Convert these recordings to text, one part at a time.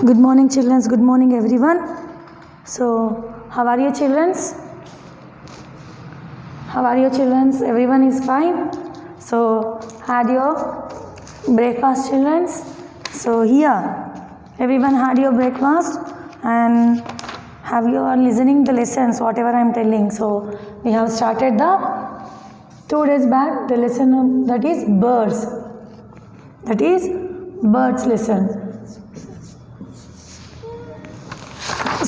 Good morning, children. Good morning, everyone. So, how are you, children? How are you, children? Everyone is fine. So, had your breakfast, children? So, here, everyone had your breakfast and have you are listening the lessons, whatever I am telling. So, we have started the 2 days back the lesson that is birds. That is birds lesson.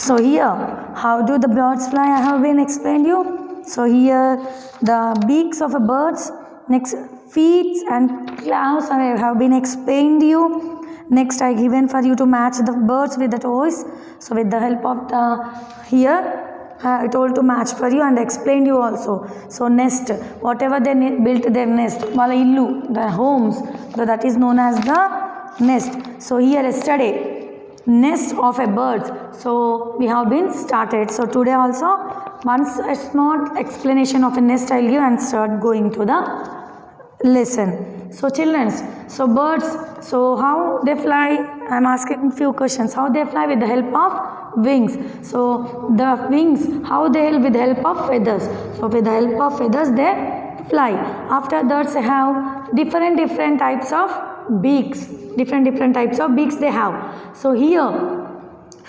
So here, how do the birds fly? I have been explained you. So here, the beaks of a birds, next feet and claws I have been explained you. Next, I given for you to match the birds with the toys. So with the help of the here, I told to match for you and explained you also. So nest, whatever they built their nest, wala illu, the homes, so that is known as the nest. So here yesterday, nest of a bird. So we have been started. So today also once a small explanation of a nest I'll give and start going to the lesson. So children, so birds, so how they fly? I'm asking few questions. How they fly with the help of wings. So the wings, how they help with the help of feathers. So with the help of feathers they fly. After that they have different types of beaks. Different types of beaks they have. So here,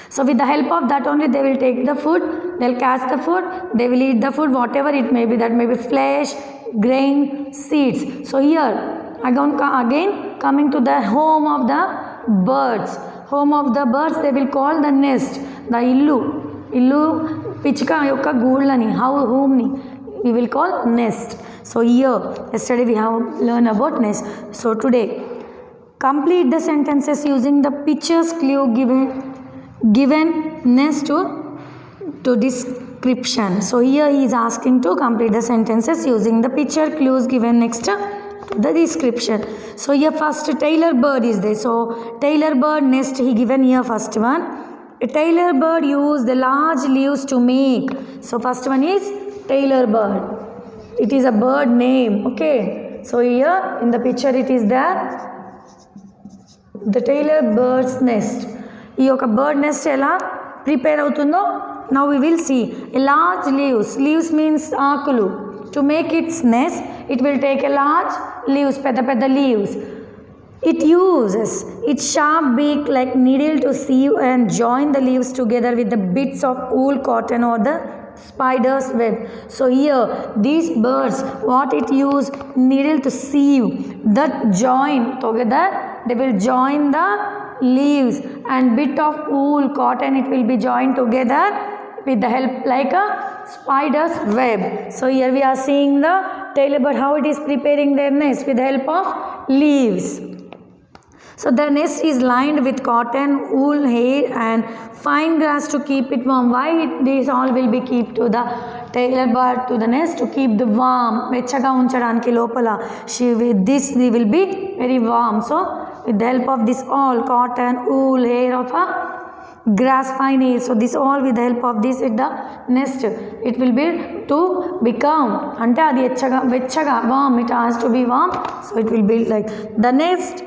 so with the help of that only they will take the food, they'll catch the food, they will eat the food, whatever it may be, that may be flesh, grain, seeds. So here, again coming to the home of the birds. Home of the birds they will call the nest, the illu pichka yokka goodlani, home ni, we will call nest. So here, yesterday we have learned about nest. So today, complete the sentences using the pictures clue given next to description. So here he is asking to complete the sentences using the picture clues given next to the description. So here first Tailor bird is there. So Tailor bird nest he given here first one. A Tailor bird use the large leaves to make. So first one is Tailor bird. It is a bird name. Okay. So here in the picture it is there. The Tailor bird's nest. ఈ యొక్క bird nest ఎలా prepare అవుతుందో now we will see. A large leaves means ఆకులు. To make its nest it will take a large leaves, పెద్ద leaves. It uses its sharp beak like needle to sieve and join the leaves together with the bits of wool, cotton or the spider's web. So here these birds what it use needle to sieve, that join together, they will join the leaves and bit of wool, cotton, it will be joined together with the help like a spider's web. So here we are seeing the tailor bird how it is preparing their nest with the help of leaves. So the nest is lined with cotton, wool, hair and fine grass to keep it warm. Why these all will be keep to the tailor bird to the nest to keep the warm. వెచ్చగా ఉంచడానికి లోపల with this they will be very warm. So with the help of this all cotton, wool, hair of a grass, fine hair. So this all with the help of this with the nest it will be to become అంటే అది వెచ్చగా warm, it has to be warm. So it will be like the nest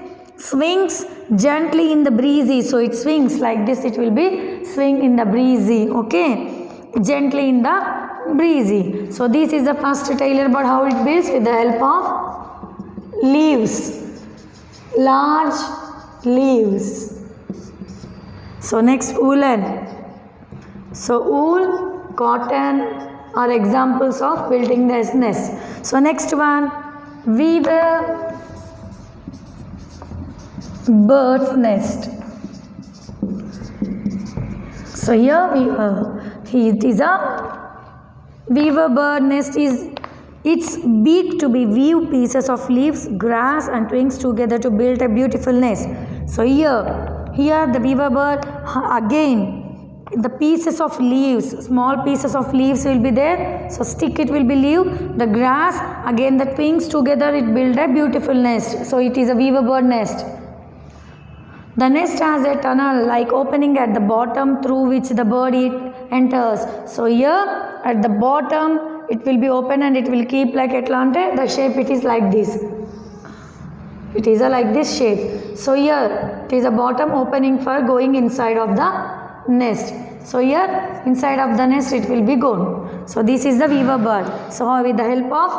swings gently in the breezy. So it swings like this, it will be swing in the breezy. Okay, gently in the breezy. So this is the first tailor bird how it builds with the help of leaves, large leaves. So next woolen. So wool, cotton are examples of building this nest. So next one, weaver bird's nest. So here it is a weaver bird nest is its beak to be weave pieces of leaves, grass and twigs together to build a beautiful nest. So here the weaver bird again the pieces of leaves, small pieces of leaves will be there. So stick it will be leaf, the grass again the twigs together it build a beautiful nest. So it is a weaver bird nest. The nest has a tunnel like opening at the bottom through which the bird enters. So here at the bottom it will be open and it will keep like Atlante. The shape it is like this. It is like this shape. So here it is a bottom opening for going inside of the nest. So here inside of the nest it will be gone. So this is the weaver bird. So with the help of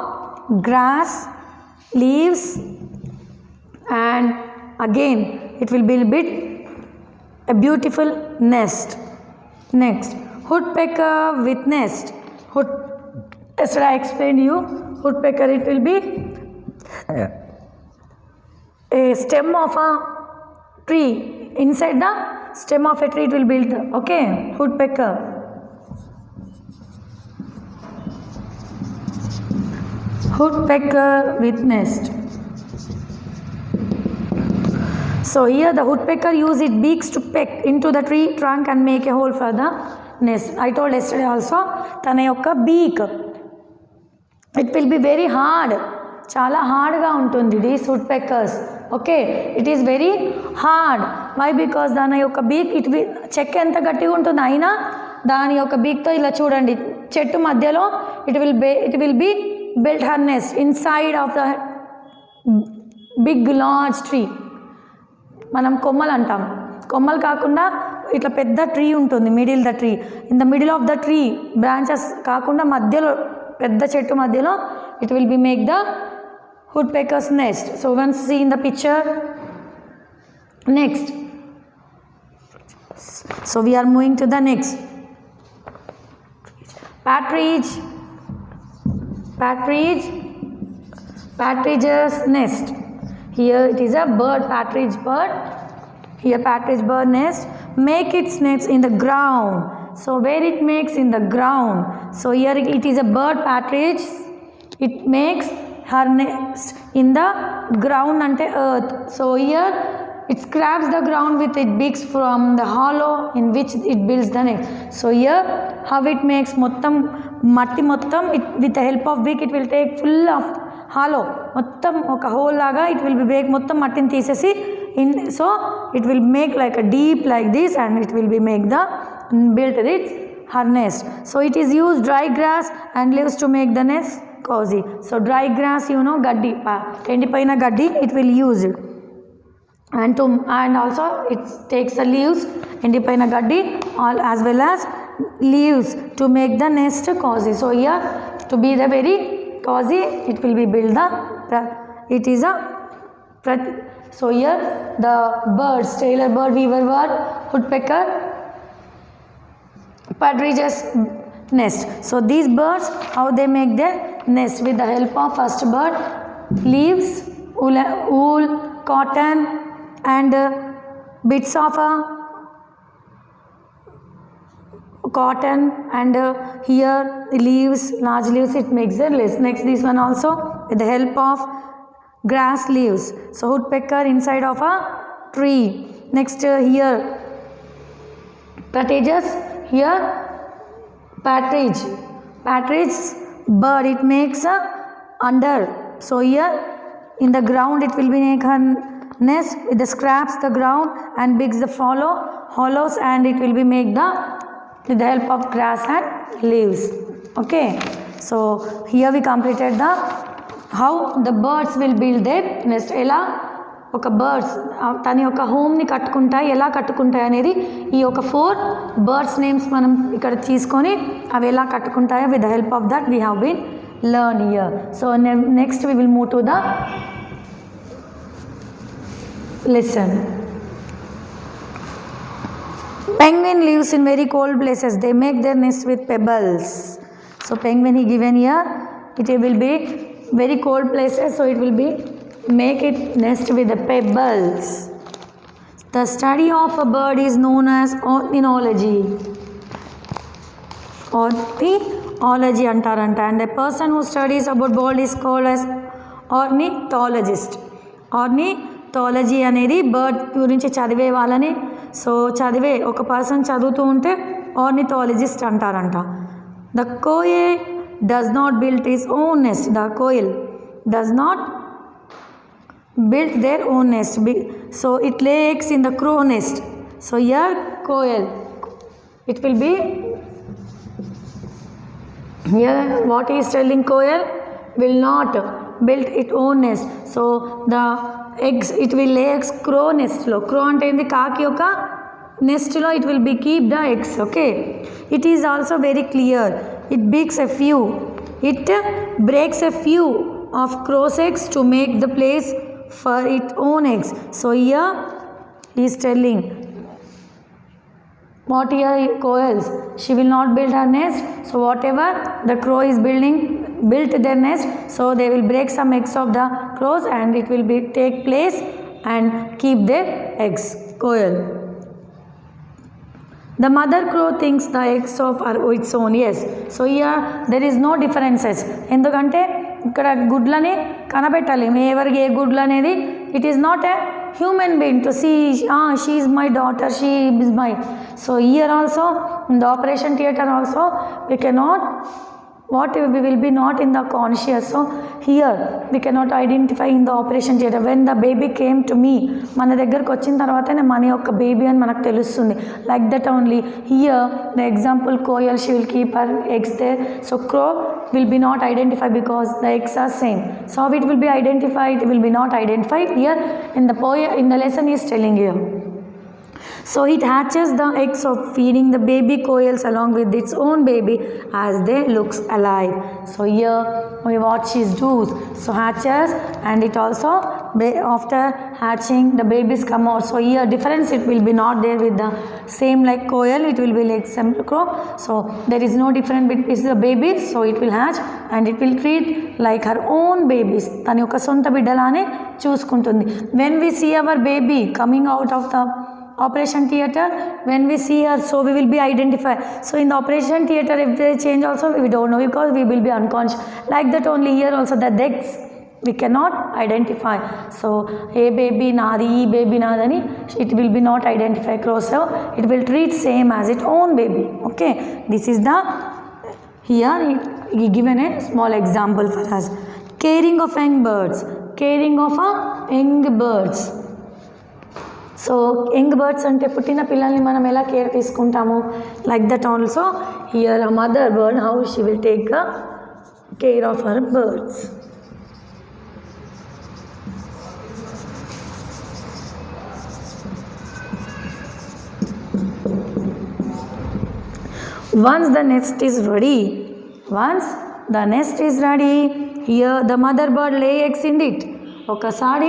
grass, leaves, and again it will build a beautiful nest. Next, woodpecker with nest. Should I explain you? Woodpecker, it will be a stem of a tree. Inside the stem of a tree it will build. Okay, woodpecker. Woodpecker with nest. So here the woodpecker use its beaks to peck into the tree trunk and make a hole for the nest. I told yesterday also, tana yokka beak. It will be very hard. Chala hard ga untundi these woodpeckers. Okay, it is very hard. Why? Because dana yokka beak it will చెక్క ఎంత గట్టిగా ఉంటుంది అయినా దాని యొక్క beak తో ఇలా చూడండి చెట్టు మధ్యలో it will be built her nest inside of the big large tree. మనం కొమ్మలు అంటాం, కొమ్మలు కాకుండా ఇట్లా పెద్ద ట్రీ ఉంటుంది, in the middle of the tree branches కాకుండా మధ్యలో పెద్ద చెట్టు మధ్యలో it will be make the woodpecker's nest. So once see in the picture. Next, so we are moving to the next. Partridge's nest. Here it is a bird, partridge bird. Here partridge bird nest make its nest in the ground. So where it makes in the ground. So here it is a bird partridge. It makes her nest in the ground ante earth. So here it scraps the ground with its beaks from the hollow in which it builds the nest. So here how it makes mottam matti mottam it with the help of beak it will take full of hollow mottam oka hole laga it will be break mottam mattini teesesi in, so it will make like a deep like this and it will be make the built its her nest. So it is used dry grass and leaves to make the nest cozy. So dry grass, you know, gaddi endipoyina gaddi it will use it, and also it takes the leaves endipoyina gaddi all as well as leaves to make the nest cozy. So here to be the very cozy it will be built the it is a so here the birds, tailor bird, weaver bird, woodpecker, partridge's nest. So these birds how they make their nest with the help of first bird leaves, wool, cotton and bits of cotton and here leaves, large leaves it makes the nest. Next this one also with the help of grass leaves. So woodpecker inside of a tree. Next here partridges, here partridge bird it makes under. So here in the ground it will be make her nest with the scraps the ground and digs the hollows and it will be make the with the help of grass and leaves. Okay, so here we completed the how the birds will build their nest. ఎలా ఒక birds తన యొక్క హోమ్ని కట్టుకుంటాయి, ఎలా కట్టుకుంటాయి అనేది ఈ యొక్క 4 birds names మనం ఇక్కడ తీసుకొని అవి ఎలా కట్టుకుంటాయో with the help of that we have been learn here. So next we will move to the lesson. Penguin lives in very cold places. They make their nest with pebbles. So penguin he given here, it will be very cold places, so it will be make it nest with the pebbles. The study of a bird is known as ornithology. Ornithology antaranta, and a person who studies about bird is called as ornithologist. Ornithology అనేది bird గురించి చదివే వాళ్ళని, so చదివే ఒక person చదువుతూ ఉంటే ornithologist అంటారంట. The koel does not build his own nest. The koel does not built their own nest, so it lay eggs in the crow nest. So here coil it will be here what he is telling, coil will not build its own nest. So the eggs, it will lay eggs crow nest లో. Crow అంటే ఏంది, కాకి యొక్క nest లో it will be keep the eggs. Okay, it is also very clear. It breaks a few of crow's eggs to make the place for its own eggs. So here he is telling what here coils, she will not build her nest. So whatever the crow is built their nest, so they will break some eggs of the crows and it will be take place and keep their eggs. Coil. The mother crow thinks the eggs of are its own. Yes, so here there is no differences. ఎందుకంటే ఇక్కడ గుడ్లని కనబెట్టాలి, ఎవరికి ఏ గుడ్లు అనేది. It is not a human being to see, she is my daughter, she is my. So here also in the operation theater also we cannot, what we will be not in the conscious. So here we cannot identify in the operation theater. When the baby came to me, మన దగ్గరకు వచ్చిన తర్వాతనే మన యొక్క baby అని మనకు తెలుస్తుంది. Like that only here the example coil, she will keep her eggs there. So crow will be not identified because the eggs are same. So how it will be identified? It will be not identified. Here in the lesson is telling here. So it hatches the eggs of feeding the baby coils along with its own baby as they looks alive. So here what she does, so hatches and it also after hatching the babies come out. So here difference it will be not there with the same like coil, it will be like some crow. So there is no difference between the babies. So it will hatch and it will treat like her own babies, tani oka sonta biddalane chuskuntundi. When we see our baby coming out of the operation theater, when we see her, so we will be identified. So in the operation theater if they change also we don't know because we will be unconscious. Like that only here also the eggs we cannot identify. So a baby nadi, e baby nadani, it will be not identified. Crow, so it will treat same as its own baby. Okay, this is the here he given a small example for us. Caring of young birds, caring of young birds. So young birds అంటే పుట్టిన పిల్లల్ని మనం ఎలా care తీసుకుంటాము, like that also here a mother bird how she will take care of her birds. Once the nest is ready, here the mother bird lay eggs in it. ఒకసారి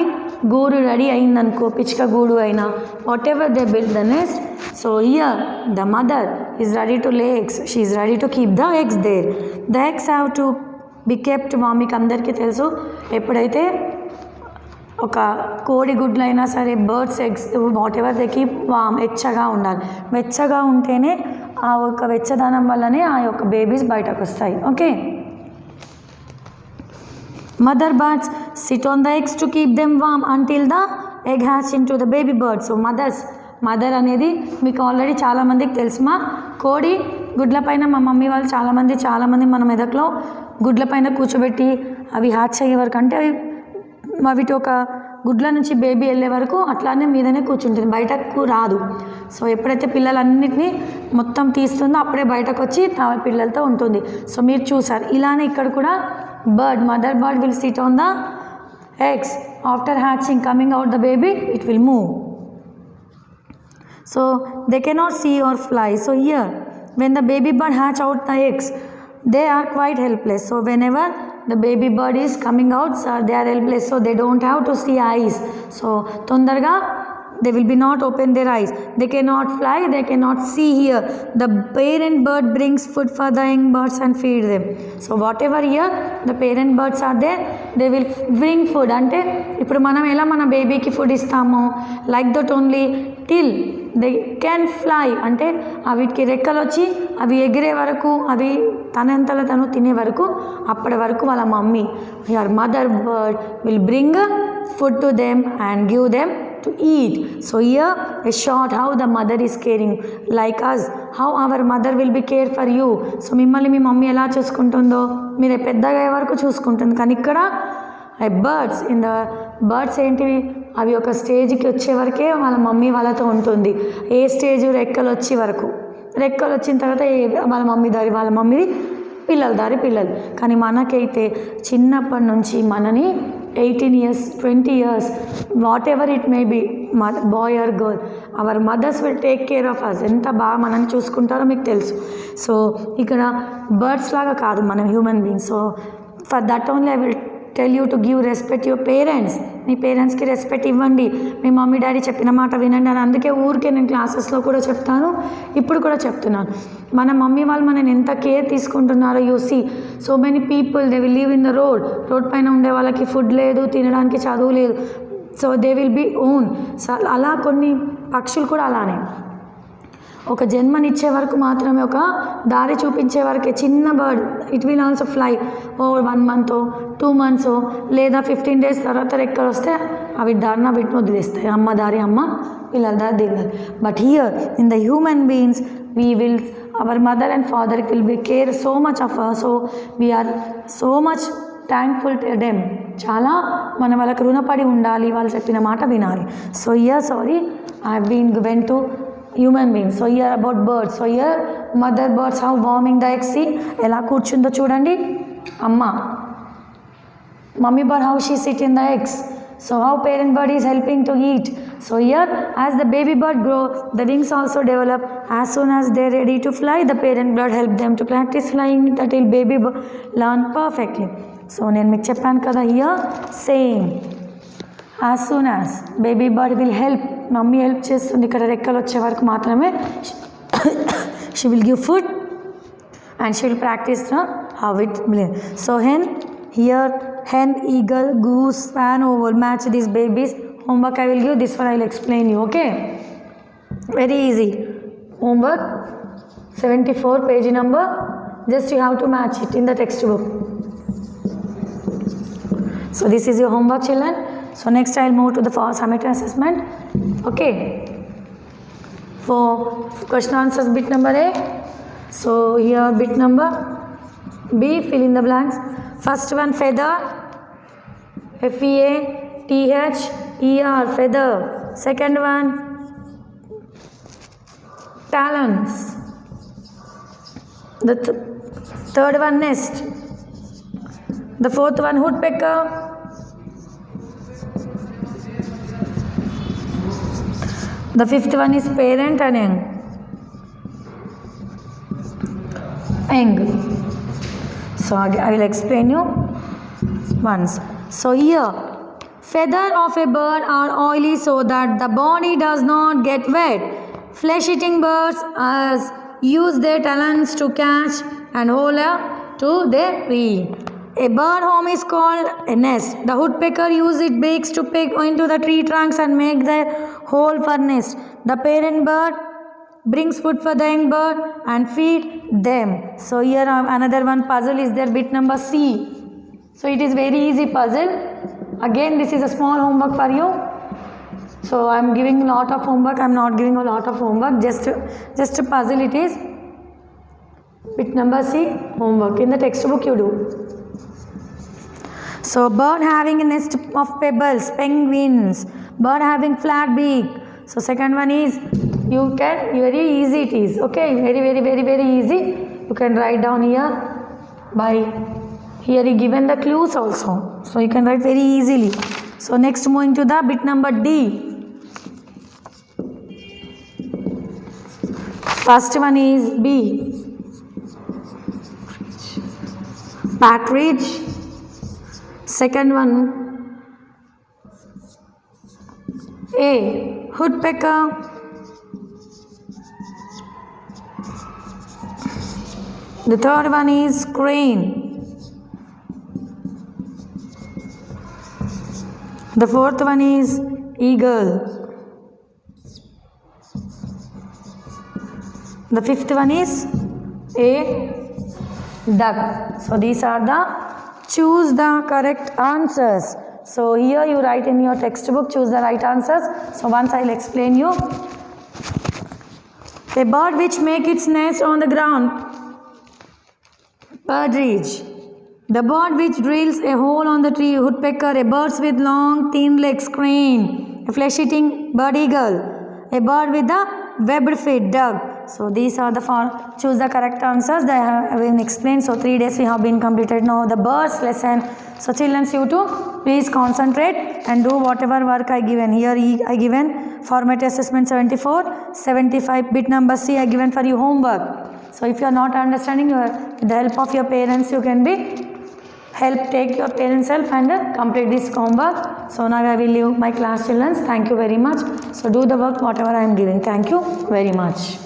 గూడు ready అయిందనుకో, పిచ్చుక గూడు అయినా whatever they build the nest. So here the mother is ready to lay eggs, she is ready to keep the eggs there. The eggs have to be kept warm. మీకు అందరికీ తెలుసు, ఎప్పుడైతే ఒక కోడి గుడ్లైనా సరే birds eggs whatever they keep warm, వెచ్చగా ఉండాలి. వెచ్చగా ఉంటేనే ఆ యొక్క వెచ్చదనం వల్లనే ఆ యొక్క బేబీస్ బయటకు వస్తాయి. Okay, mother birds sit on the eggs to keep them warm until the egg hatch into the baby bird. So mother అనేది మీకు ఆల్రెడీ చాలామందికి తెలుసు. మా కోడి గుడ్ల పైన మా మమ్మీ వాళ్ళు చాలామంది మన మెదక్లో గుడ్ల పైన కూర్చోబెట్టి అవి హ్యాచ్ అయ్యే వరకు, అంటే అవిటి ఒక గుడ్ల నుంచి బేబీ వెళ్ళే వరకు అట్లానే మీదనే కూర్చుంటుంది, బయటకు రాదు. సో ఎప్పుడైతే పిల్లలన్నిటినీ మొత్తం తీస్తుందో అప్పుడే బయటకు వచ్చి పిల్లలతో ఉంటుంది. సో మీరు చూసారు ఇలానే ఇక్కడ కూడా mother bird will sit on the eggs. After hatching, coming out the baby, it will move. So they cannot see or fly. So here when the baby bird hatch out the eggs, they are quite helpless. So whenever the baby bird is coming out, so they are helpless, so they don't have to see eyes. So tondarga they will be not open their eyes, they cannot fly, they cannot see. Here the parent bird brings food for the young birds and feed them. So whatever here the parent birds are there, they will bring food. అంటే ఇప్పుడు మనం ఎలా మన బేబీకి food ఇస్తామో like that only till they can fly, అంటే వీటికి రెక్కలు వచ్చి అవి ఎగిరే వరకు, అవి తనంతలో తను తినే వరకు, అప్పటి వరకు వాళ్ళ mummy your mother bird will bring food to them and give them to eat. So here a short how the mother is caring like us, how our mother will be care for you. So మిమ్మల్ని మీ mummy ఎలా చూసుకుంటుందో మీరు పెద్దగా అయ్యే వరకు చూసుకుంటుంది. కానీ ఇక్కడ birds birds ఏంటివి, అవి ఒక స్టేజ్కి వచ్చే వరకే వాళ్ళ మమ్మీ వాళ్ళతో ఉంటుంది. ఏ స్టేజ్ రెక్కలు వచ్చే వరకు, రెక్కలు వచ్చిన తర్వాత వాళ్ళ మమ్మీ దారి వాళ్ళ మమ్మీది, పిల్లల దారి పిల్లలు. కానీ మనకైతే చిన్నప్పటి నుంచి మనని 18 years, 20 years, whatever it may be, boy or girl, our mothers will take care of us. ఎంత బాగా మనల్ని చూసుకుంటారో మీకు తెలుసు. సో ఇక్కడ బర్డ్స్ లాగా కాదు మనం human beings. So for that only I will tell you to give respect your parents. మీ పేరెంట్స్కి రెస్పెక్ట్ ఇవ్వండి, మీ మమ్మీ డాడీ చెప్పిన మాట వినండి అని. అందుకే ఊరికే నేను క్లాసెస్లో కూడా చెప్తాను, ఇప్పుడు కూడా చెప్తున్నాను. మన మమ్మీ వాళ్ళు మనని ఎంత కేర్ తీసుకుంటున్నారో. You see so many people they will live in the road పైన ఉండే వాళ్ళకి ఫుడ్ లేదు, తినడానికి చదువు లేదు. So they will be own. So అలా కొన్ని పక్షులు కూడా అలానే ఒక జన్మనిచ్చే వరకు మాత్రమే, ఒక దారి చూపించే వరకే. చిన్న bird it will also fly ఓ 1 month 2 months లేదా 15 days తర్వాత రెక్కలు వస్తే అవి దారిన వీటిని వదిలేస్తాయి. అమ్మ దారి అమ్మ, పిల్లల దారి దిగాలి. But here in the human beings we will our mother and father will be care so much of our. So we are so much thankful to them. చాలా మనం వాళ్ళకి రుణపడి ఉండాలి, వాళ్ళు చెప్పిన మాట వినాలి. So here sorry I have been given to human beings. So here about birds. So here mother birds how warming the eggs. See ఎలా కూర్చుందో చూడండి అమ్మ. Mummy bird how she sit in the eggs. So how parent bird is helping to eat. So here as the baby bird grow, the wings also develop. As soon as they are ready to fly, the parent bird help them to practice flying until baby bird learn perfectly. So నేను మీకు చెప్పాను కదా, here same. As soon as baby bird will help, mummy help చేస్తుంది ఇక్కడ రెక్కలు వచ్చే వరకు మాత్రమే. She will give food and she will practice how it బ్లిన్. So here hen, eagle, goose, swan, owl, match these babies. Homework I will give, this one I will explain you. Okay, very easy homework, 74 page number. Just you have to match it in the textbook. So this is your homework, children. So next I will move to the summary assessment. Okay, for question answers bit number A. So here bit number B, fill in the blanks. First one feather, FEATHER, feather. Second one talons. The third one nest. The fourth one woodpecker. The fifth one is parent and young. So I will explain you once. So here feather of a bird are oily so that the body does not get wet. Flesh eating birds use their talons to catch and hold to their prey. A bird home is called a nest. The woodpecker uses its beaks to peck into the tree trunks and make their hole for nest. The parent bird brings food for the young bird and feed them. So here another one puzzle is there, bit number C. So it is very easy puzzle. Again this is a small homework for you. So I am giving a lot of homework, I am not giving a lot of homework, just a puzzle it is. Bit number C, homework in the textbook you do. So bird having a nest of pebbles, penguins. Bird having flat beak. So second one is you can, very easy it is. Okay, very easy. You can write down here by here he given the clues also. So you can write very easily. So next moving to the bit number D. First one is B, partridge. Second one A, woodpecker. The third one is crane. The fourth one is eagle. The fifth one is a duck. So these are the, choose the correct answers. So here you write in your textbook, choose the right answers. So once I will explain you. A bird which makes its nest on the ground, partridge. The bird which drills a hole on the tree, woodpecker. A bird with long thin legs, crane. A flesh eating bird, eagle. A bird with a webbed feet, duck. So these are the choose the correct answers that I have been explained. So 3 days we have been completed. Now the birds lesson. So children, you too please concentrate and do whatever work I given. Here I given format assessment 74, 75 bit number C I given for you homework. So if you are not understanding, with the help of your parents you can be take your parents help and complete this homework. So now I will leave my class children. Thank you very much. So do the work whatever I am giving. Thank you very much.